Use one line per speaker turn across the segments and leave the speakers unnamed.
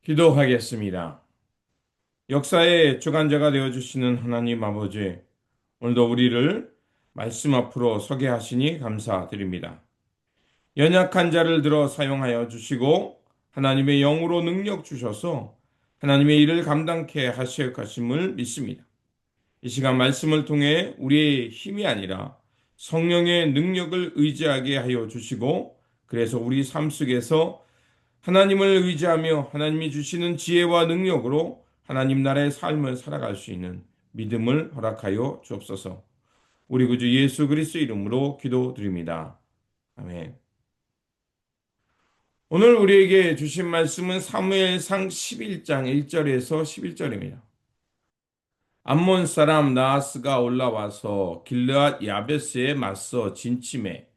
기도하겠습니다. 역사의 주관자가 되어주시는 하나님 아버지, 오늘도 우리를 말씀 앞으로 서게 하시니 감사드립니다. 연약한 자를 들어 사용하여 주시고 하나님의 영으로 능력 주셔서 하나님의 일을 감당케 하실 것임을 믿습니다. 이 시간 말씀을 통해 우리의 힘이 아니라 성령의 능력을 의지하게 하여 주시고 그래서 우리 삶 속에서 하나님을 의지하며 하나님이 주시는 지혜와 능력으로 하나님 나라의 삶을 살아갈 수 있는 믿음을 허락하여 주옵소서. 우리 구주 예수 그리스도 이름으로 기도드립니다. 아멘. 오늘 우리에게 주신 말씀은 사무엘상 11장 1절에서 11절입니다. 암몬 사람 나하스가 올라와서 길르앗 야베스에 맞서 진침해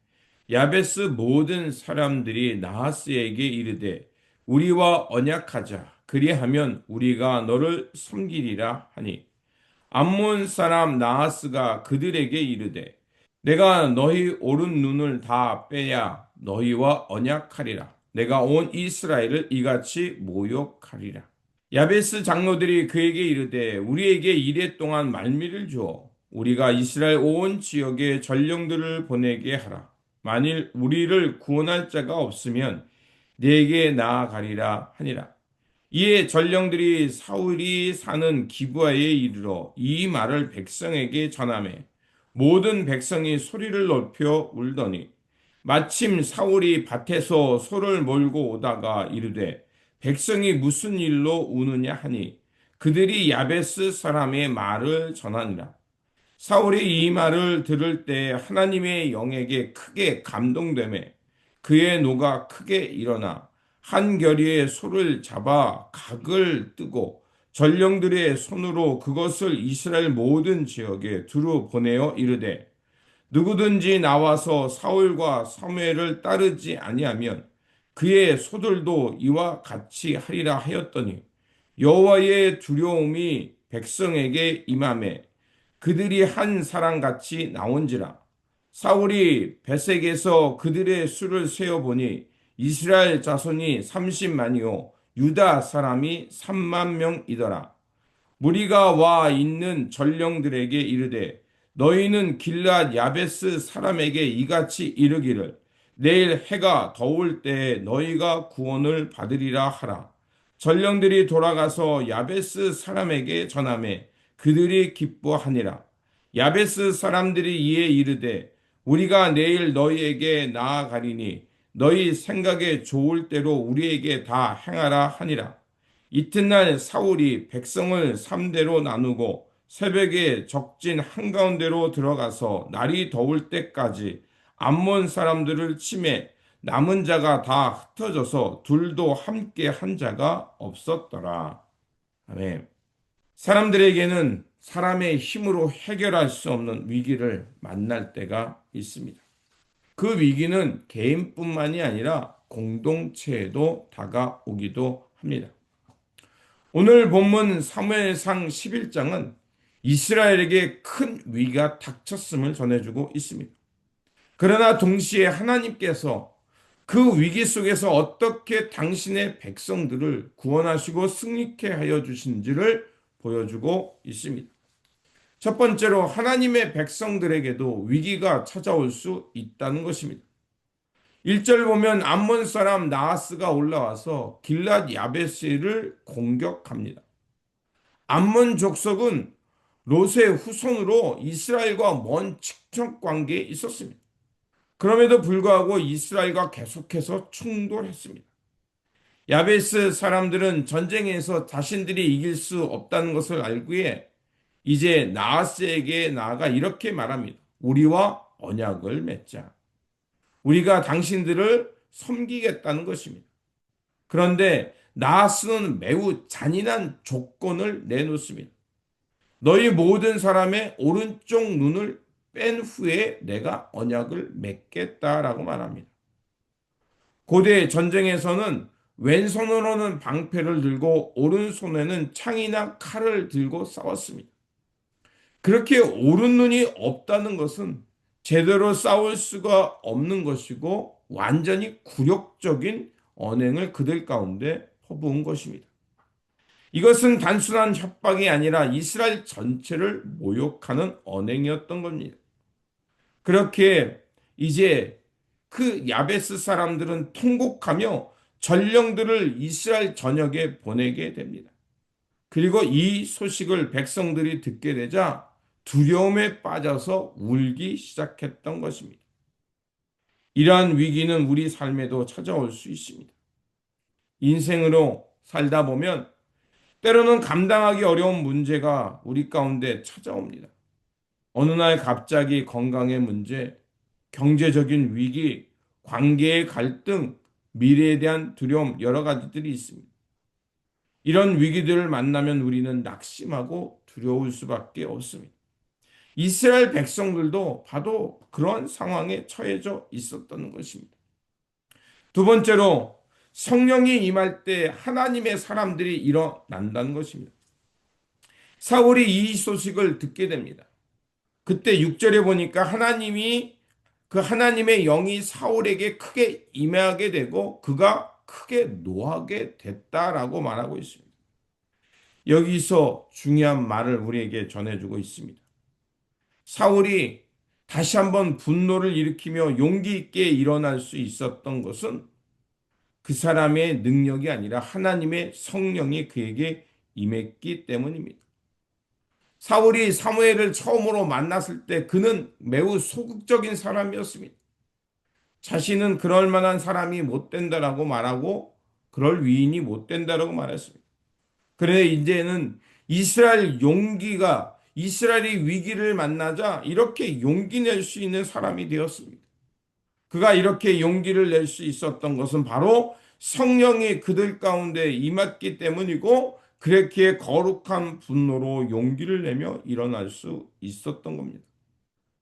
야베스 모든 사람들이 나하스에게 이르되 우리와 언약하자 그리하면 우리가 너를 섬기리라 하니 암몬 사람 나하스가 그들에게 이르되 내가 너희 오른 눈을 다 빼야 너희와 언약하리라. 내가 온 이스라엘을 이같이 모욕하리라. 야베스 장로들이 그에게 이르되 우리에게 이레 동안 말미를 주어 우리가 이스라엘 온 지역에 전령들을 보내게 하라. 만일 우리를 구원할 자가 없으면 네게 나아가리라 하니라. 이에 전령들이 사울이 사는 기브아에 이르러 이 말을 백성에게 전하매 모든 백성이 소리를 높여 울더니 마침 사울이 밭에서 소를 몰고 오다가 이르되 백성이 무슨 일로 우느냐 하니 그들이 야베스 사람의 말을 전하니라. 사울이 이 말을 들을 때 하나님의 영에게 크게 감동되매 그의 노가 크게 일어나 한 겨리의 소를 잡아 각을 뜨고 전령들의 손으로 그것을 이스라엘 모든 지역에 두루 보내어 이르되 누구든지 나와서 사울과 사무엘을 따르지 아니하면 그의 소들도 이와 같이 하리라 하였더니 여호와의 두려움이 백성에게 임하매 그들이 한 사람같이 나온지라. 사울이 베색에서 그들의 수를 세어보니 이스라엘 자손이 30만이요 유다 사람이 3만 명이더라. 무리가 와 있는 전령들에게 이르되 너희는 길앗 야베스 사람에게 이같이 이르기를 내일 해가 더울 때에 너희가 구원을 받으리라 하라. 전령들이 돌아가서 야베스 사람에게 전하매 그들이 기뻐하니라. 야베스 사람들이 이에 이르되 우리가 내일 너희에게 나아가리니 너희 생각에 좋을 대로 우리에게 다 행하라 하니라. 이튿날 사울이 백성을 3대로 나누고 새벽에 적진 한가운데로 들어가서 날이 더울 때까지 암몬 사람들을 치매 남은 자가 다 흩어져서 둘도 함께 한 자가 없었더라. 아멘. 사람들에게는 사람의 힘으로 해결할 수 없는 위기를 만날 때가 있습니다. 그 위기는 개인뿐만이 아니라 공동체에도 다가오기도 합니다. 오늘 본문 사무엘상 11장은 이스라엘에게 큰 위기가 닥쳤음을 전해주고 있습니다. 그러나 동시에 하나님께서 그 위기 속에서 어떻게 당신의 백성들을 구원하시고 승리케 하여 주신지를 보여주고 있습니다. 첫 번째로 하나님의 백성들에게도 위기가 찾아올 수 있다는 것입니다. 1절 보면 암몬 사람 나하스가 올라와서 길랏 야베스를 공격합니다. 암몬 족속은 롯의 후손으로 이스라엘과 먼 친척 관계에 있었습니다. 그럼에도 불구하고 이스라엘과 계속해서 충돌했습니다. 야베스 사람들은 전쟁에서 자신들이 이길 수 없다는 것을 알기에 이제 나하스에게 나아가 이렇게 말합니다. 우리와 언약을 맺자. 우리가 당신들을 섬기겠다는 것입니다. 그런데 나하스는 매우 잔인한 조건을 내놓습니다. 너희 모든 사람의 오른쪽 눈을 뺀 후에 내가 언약을 맺겠다라고 말합니다. 고대 전쟁에서는 왼손으로는 방패를 들고 오른손에는 창이나 칼을 들고 싸웠습니다. 그렇게 오른 눈이 없다는 것은 제대로 싸울 수가 없는 것이고 완전히 굴욕적인 언행을 그들 가운데 퍼부은 것입니다. 이것은 단순한 협박이 아니라 이스라엘 전체를 모욕하는 언행이었던 겁니다. 그렇게 이제 그 야베스 사람들은 통곡하며 전령들을 이스라엘 전역에 보내게 됩니다. 그리고 이 소식을 백성들이 듣게 되자 두려움에 빠져서 울기 시작했던 것입니다. 이러한 위기는 우리 삶에도 찾아올 수 있습니다. 인생으로 살다 보면 때로는 감당하기 어려운 문제가 우리 가운데 찾아옵니다. 어느 날 갑자기 건강의 문제, 경제적인 위기, 관계의 갈등, 미래에 대한 두려움, 여러 가지들이 있습니다. 이런 위기들을 만나면 우리는 낙심하고 두려울 수밖에 없습니다. 이스라엘 백성들도 바로 그런 상황에 처해져 있었던 것입니다. 두 번째로 성령이 임할 때 하나님의 사람들이 일어난다는 것입니다. 사울이 이 소식을 듣게 됩니다. 그때 6절에 보니까 하나님의 영이 사울에게 크게 임하게 되고 그가 크게 노하게 됐다라고 말하고 있습니다. 여기서 중요한 말을 우리에게 전해주고 있습니다. 사울이 다시 한번 분노를 일으키며 용기 있게 일어날 수 있었던 것은 그 사람의 능력이 아니라 하나님의 성령이 그에게 임했기 때문입니다. 사울이 사무엘을 처음으로 만났을 때 그는 매우 소극적인 사람이었습니다. 자신은 그럴 만한 사람이 못 된다라고 말하고 그럴 위인이 못 된다라고 말했습니다. 그런데 이제는 이스라엘이 위기를 만나자 이렇게 용기 낼 수 있는 사람이 되었습니다. 그가 이렇게 용기를 낼 수 있었던 것은 바로 성령이 그들 가운데 임했기 때문이고 그렇게 거룩한 분노로 용기를 내며 일어날 수 있었던 겁니다.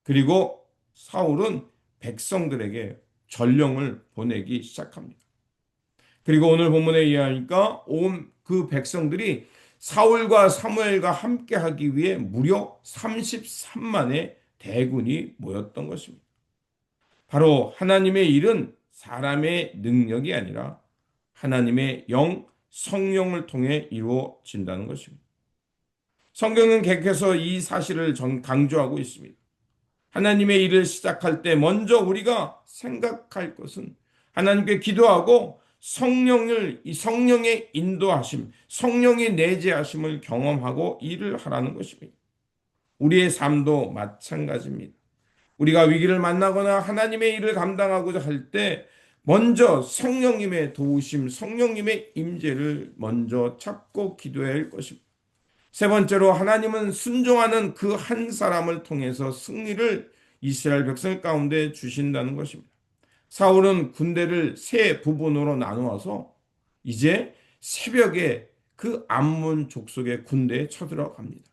그리고 사울은 백성들에게 전령을 보내기 시작합니다. 그리고 오늘 본문에 의하니까 온 그 백성들이 사울과 사무엘과 함께 하기 위해 무려 33만의 대군이 모였던 것입니다. 바로 하나님의 일은 사람의 능력이 아니라 하나님의 성령을 통해 이루어진다는 것입니다. 성경은 계속해서 이 사실을 강조하고 있습니다. 하나님의 일을 시작할 때 먼저 우리가 생각할 것은 하나님께 기도하고 이 성령의 인도하심, 성령의 내재하심을 경험하고 일을 하라는 것입니다. 우리의 삶도 마찬가지입니다. 우리가 위기를 만나거나 하나님의 일을 감당하고자 할 때 먼저 성령님의 도우심, 성령님의 임재를 먼저 찾고 기도해야 할 것입니다. 세 번째로 하나님은 순종하는 그 한 사람을 통해서 승리를 이스라엘 백성 가운데 주신다는 것입니다. 사울은 군대를 세 부분으로 나누어서 이제 새벽에 그 암몬 족속의 군대에 쳐들어갑니다.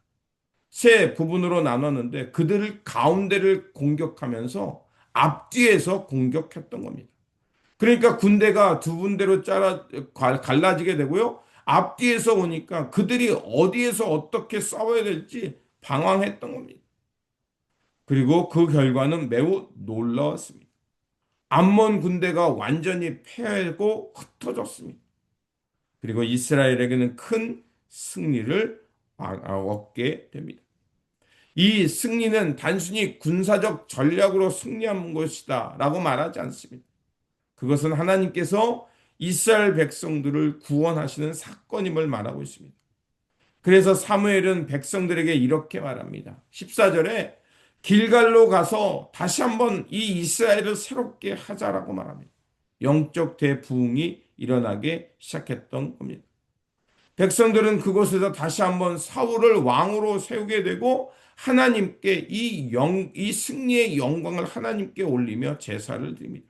세 부분으로 나눴는데 그들을 가운데를 공격하면서 앞뒤에서 공격했던 겁니다. 그러니까 군대가 두 군데로 갈라지게 되고요. 앞뒤에서 오니까 그들이 어디에서 어떻게 싸워야 될지 방황했던 겁니다. 그리고 그 결과는 매우 놀라웠습니다. 암몬 군대가 완전히 패하고 흩어졌습니다. 그리고 이스라엘에게는 큰 승리를 얻게 됩니다. 이 승리는 단순히 군사적 전략으로 승리한 것이다 라고 말하지 않습니다. 그것은 하나님께서 이스라엘 백성들을 구원하시는 사건임을 말하고 있습니다. 그래서 사무엘은 백성들에게 이렇게 말합니다. 14절에 길갈로 가서 다시 한번 이 이스라엘을 새롭게 하자라고 말합니다. 영적 대부흥이 일어나게 시작했던 겁니다. 백성들은 그곳에서 다시 한번 사울을 왕으로 세우게 되고 하나님께 이 승리의 영광을 하나님께 올리며 제사를 드립니다.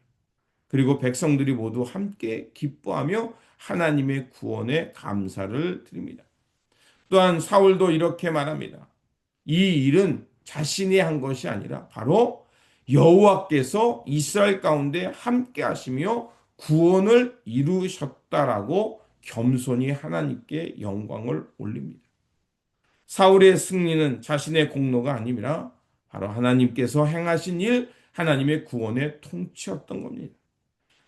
그리고 백성들이 모두 함께 기뻐하며 하나님의 구원에 감사를 드립니다. 또한 사울도 이렇게 말합니다. 이 일은 자신이 한 것이 아니라 바로 여호와께서 이스라엘 가운데 함께 하시며 구원을 이루셨다라고 겸손히 하나님께 영광을 올립니다. 사울의 승리는 자신의 공로가 아니라 바로 하나님께서 행하신 일, 하나님의 구원의 통치였던 겁니다.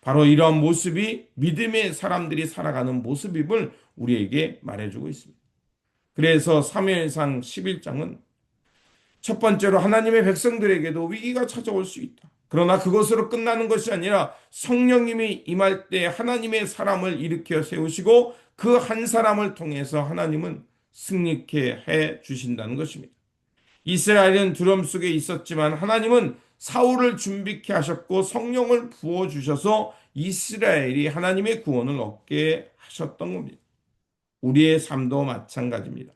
바로 이러한 모습이 믿음의 사람들이 살아가는 모습임을 우리에게 말해주고 있습니다. 그래서 사무엘상 11장은 첫 번째로 하나님의 백성들에게도 위기가 찾아올 수 있다. 그러나 그것으로 끝나는 것이 아니라 성령님이 임할 때 하나님의 사람을 일으켜 세우시고 그 한 사람을 통해서 하나님은 승리케 해 주신다는 것입니다. 이스라엘은 두려움 속에 있었지만 하나님은 사울을 준비케 하셨고 성령을 부어 주셔서 이스라엘이 하나님의 구원을 얻게 하셨던 겁니다. 우리의 삶도 마찬가지입니다.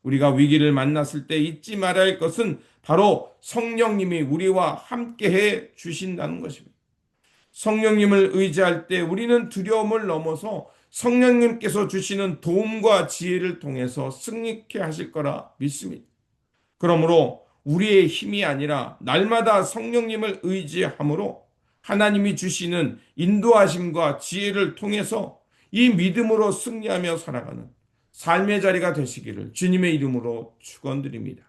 우리가 위기를 만났을 때 잊지 말아야 할 것은 바로 성령님이 우리와 함께해 주신다는 것입니다. 성령님을 의지할 때 우리는 두려움을 넘어서 성령님께서 주시는 도움과 지혜를 통해서 승리케 하실 거라 믿습니다. 그러므로 우리의 힘이 아니라 날마다 성령님을 의지함으로 하나님이 주시는 인도하심과 지혜를 통해서 이 믿음으로 승리하며 살아가는 삶의 자리가 되시기를 주님의 이름으로 축원드립니다.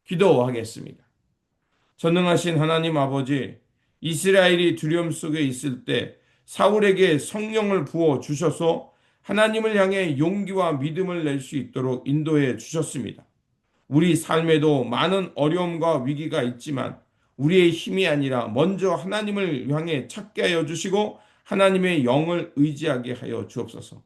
기도하겠습니다. 전능하신 하나님 아버지, 이스라엘이 두려움 속에 있을 때 사울에게 성령을 부어 주셔서 하나님을 향해 용기와 믿음을 낼 수 있도록 인도해 주셨습니다. 우리 삶에도 많은 어려움과 위기가 있지만 우리의 힘이 아니라 먼저 하나님을 향해 찾게 하여 주시고 하나님의 영을 의지하게 하여 주옵소서.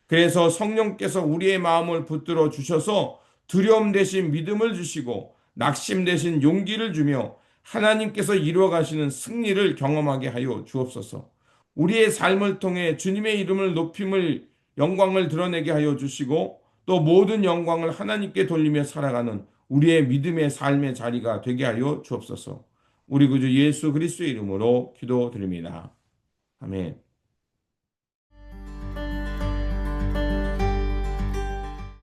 그래서 성령께서 우리의 마음을 붙들어 주셔서 두려움 대신 믿음을 주시고 낙심 대신 용기를 주며 하나님께서 이루어 가시는 승리를 경험하게 하여 주옵소서. 우리의 삶을 통해 주님의 이름을 높임을 영광을 드러내게 하여 주시고 또 모든 영광을 하나님께 돌리며 살아가는 우리의 믿음의 삶의 자리가 되게 하여 주옵소서. 우리 구주 예수 그리스도의 이름으로 기도드립니다. 아멘.